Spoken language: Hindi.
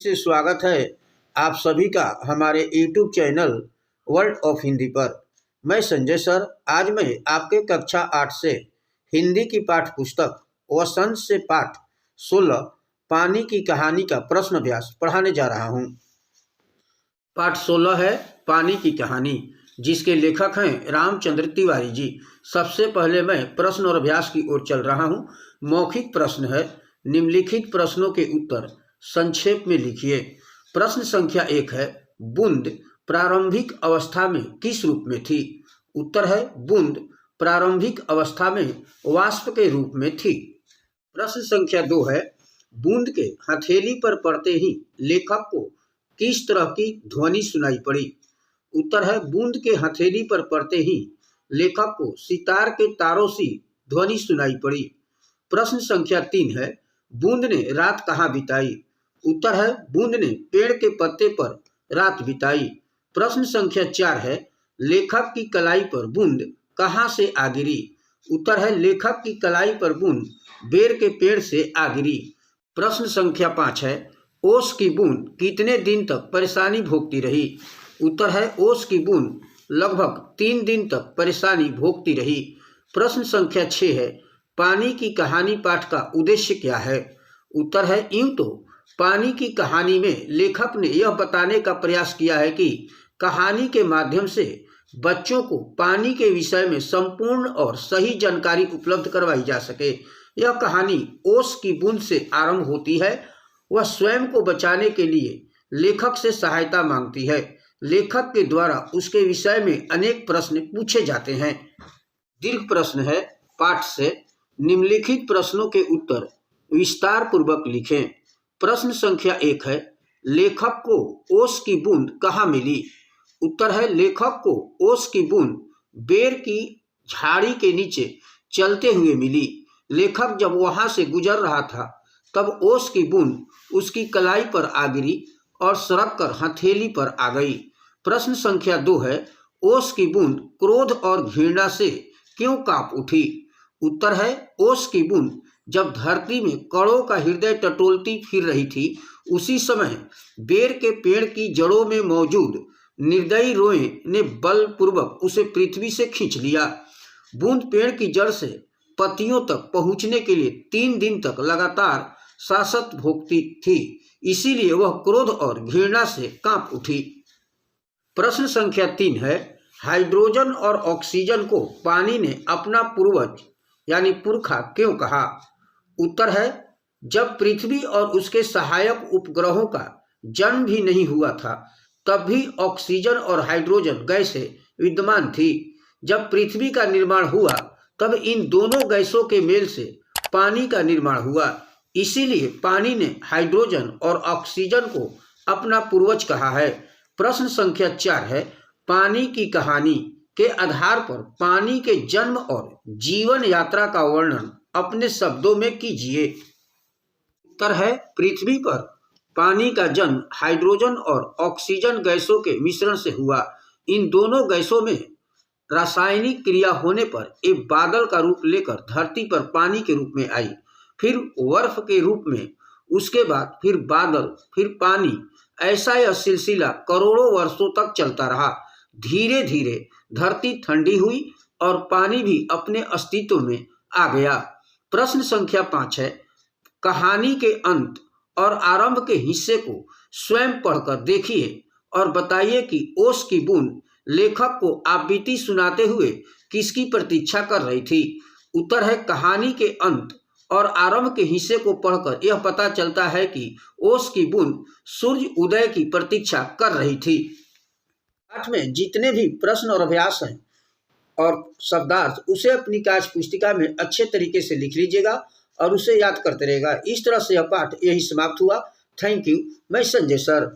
से स्वागत है आप सभी का हमारे YouTube channel world of Hindi पर। मैं संजय सर। आज मैं आपके कक्षा 8 से हिंदी की पाठ्य पुस्तक वसंत से पाठ 16 पानी की कहानी का प्रश्न अभ्यास पढ़ाने जा रहा हूँ। पाठ 16 है पानी की कहानी, जिसके लेखक हैं रामचंद्र तिवारी जी। सबसे पहले मैं प्रश्न और अभ्यास की ओर चल रहा हूँ। मौखिक प्रश्न है। निम्नलिखित प्रश्नों के उत्तर संक्षेप में लिखिए। प्रश्न संख्या 1 है, बूंद प्रारंभिक अवस्था में किस रूप में थी? उत्तर है, बूंद प्रारंभिक अवस्था में वाष्प के रूप में थी। प्रश्न संख्या 2 है, बूंद के हथेली पर पड़ते ही लेखक को किस तरह की ध्वनि सुनाई पड़ी? उत्तर है, बूंद के हथेली पर पड़ते ही लेखक को सितार के तारों सी ध्वनि सुनाई पड़ी। प्रश्न संख्या 3 है, बूंद ने रात कहाँ बिताई? उत्तर है, बूंद ने पेड़ के पत्ते पर रात बिताई। प्रश्न संख्या 4 है, लेखक की कलाई पर बूंद कहाँ से आ गिरी? उत्तर है, लेखक की कलाई पर बूंद बेर के पेड़ से आ गिरी। प्रश्न संख्या 5 है, ओस की बूंद कितने दिन तक परेशानी भोगती रही? उत्तर है, ओस की बूंद लगभग 3 दिन तक परेशानी भोगती रही। प्रश्न संख्या 6 है, पानी की कहानी पाठ का उद्देश्य क्या है? उत्तर है, यूं तो पानी की कहानी में लेखक ने यह बताने का प्रयास किया है कि कहानी के माध्यम से बच्चों को पानी के विषय में संपूर्ण और सही जानकारी उपलब्ध करवाई जा सके। यह कहानी ओस की बूंद से आरंभ होती है। वह स्वयं को बचाने के लिए लेखक से सहायता मांगती है। लेखक के द्वारा उसके विषय में अनेक प्रश्न पूछे जाते हैं। दीर्घ प्रश्न है पाठ से। निम्नलिखित प्रश्नों के उत्तर विस्तार पूर्वक लिखें। प्रश्न संख्या 1 है, लेखक को ओस की बूंद कहाँ मिली? उत्तर है, लेखक को ओस की बूंद बेर की झाड़ी के नीचे चलते हुए मिली। लेखक जब वहां से गुजर रहा था तब ओस की बूंद उसकी कलाई पर आ गिरी और सरक कर हथेली पर आ गई। प्रश्न संख्या 2 है, ओस की बूंद क्रोध और घृणा से क्यों कांप उठी? उत्तर है, ओस की बूंद जब धरती में कणों का हृदय टटोलती फिर रही थी, उसी समय बेर के पेड़ की जड़ों में मौजूद निर्दयी रोएं ने बलपूर्वक उसे पृथ्वी से खींच लिया। बूंद पेड़ की जड़ से पत्तियों तक पहुंचने के लिए 3 दिन तक लगातार सांसत भोगती थी, इसीलिए वह क्रोध और घृणा से कांप उठी। प्रश्न संख्या 3 है, हाइड्रोजन और ऑक्सीजन को पानी ने अपना पूर्वज यानी पुरखा क्यों कहा? उत्तर है, जब पृथ्वी और उसके सहायक उपग्रहों का जन्म भी नहीं हुआ था तब भी ऑक्सीजन और हाइड्रोजन गैसें विद्यमान थी। जब पृथ्वी का निर्माण हुआ तब इन दोनों गैसों के मेल से पानी का निर्माण हुआ, इसीलिए पानी ने हाइड्रोजन और ऑक्सीजन को अपना पूर्वज कहा है। प्रश्न संख्या 4 है, पानी की कहानी के आधार पर पानी के जन्म और जीवन यात्रा का वर्णन अपने शब्दों में कीजिए। उत्तर है, पृथ्वी पर पानी का जन्म हाइड्रोजन और ऑक्सीजन गैसों के मिश्रण से हुआ। इन दोनों गैसों में रासायनिक क्रिया होने पर एक बादल का रूप लेकर धरती पर पानी के रूप में आई, फिर बर्फ के रूप में, उसके बाद फिर बादल, फिर पानी। ऐसा यह सिलसिला करोड़ों वर्षों तक चलता रहा। धीरे धीरे धरती ठंडी हुई और पानी भी अपने अस्तित्व में आ गया। प्रश्न संख्या 5 है, कहानी के अंत और आरंभ के हिस्से को स्वयं पढ़कर देखिए और बताइए कि ओस की बूंद लेखक को आपबीती सुनाते हुए किसकी प्रतीक्षा कर रही थी? उत्तर है, कहानी के अंत और आरंभ के हिस्से को पढ़कर यह पता चलता है कि ओस की बूंद सूर्य उदय की प्रतीक्षा कर रही थी। पाठ में जितने भी प्रश्न और अभ्यास हैं और शब्दार्थ, उसे अपनी कार्य पुस्तिका में अच्छे तरीके से लिख लीजिएगा और उसे याद करते रहेगा। इस तरह से यह पाठ यही समाप्त हुआ। Thank you. मैं संजय सर।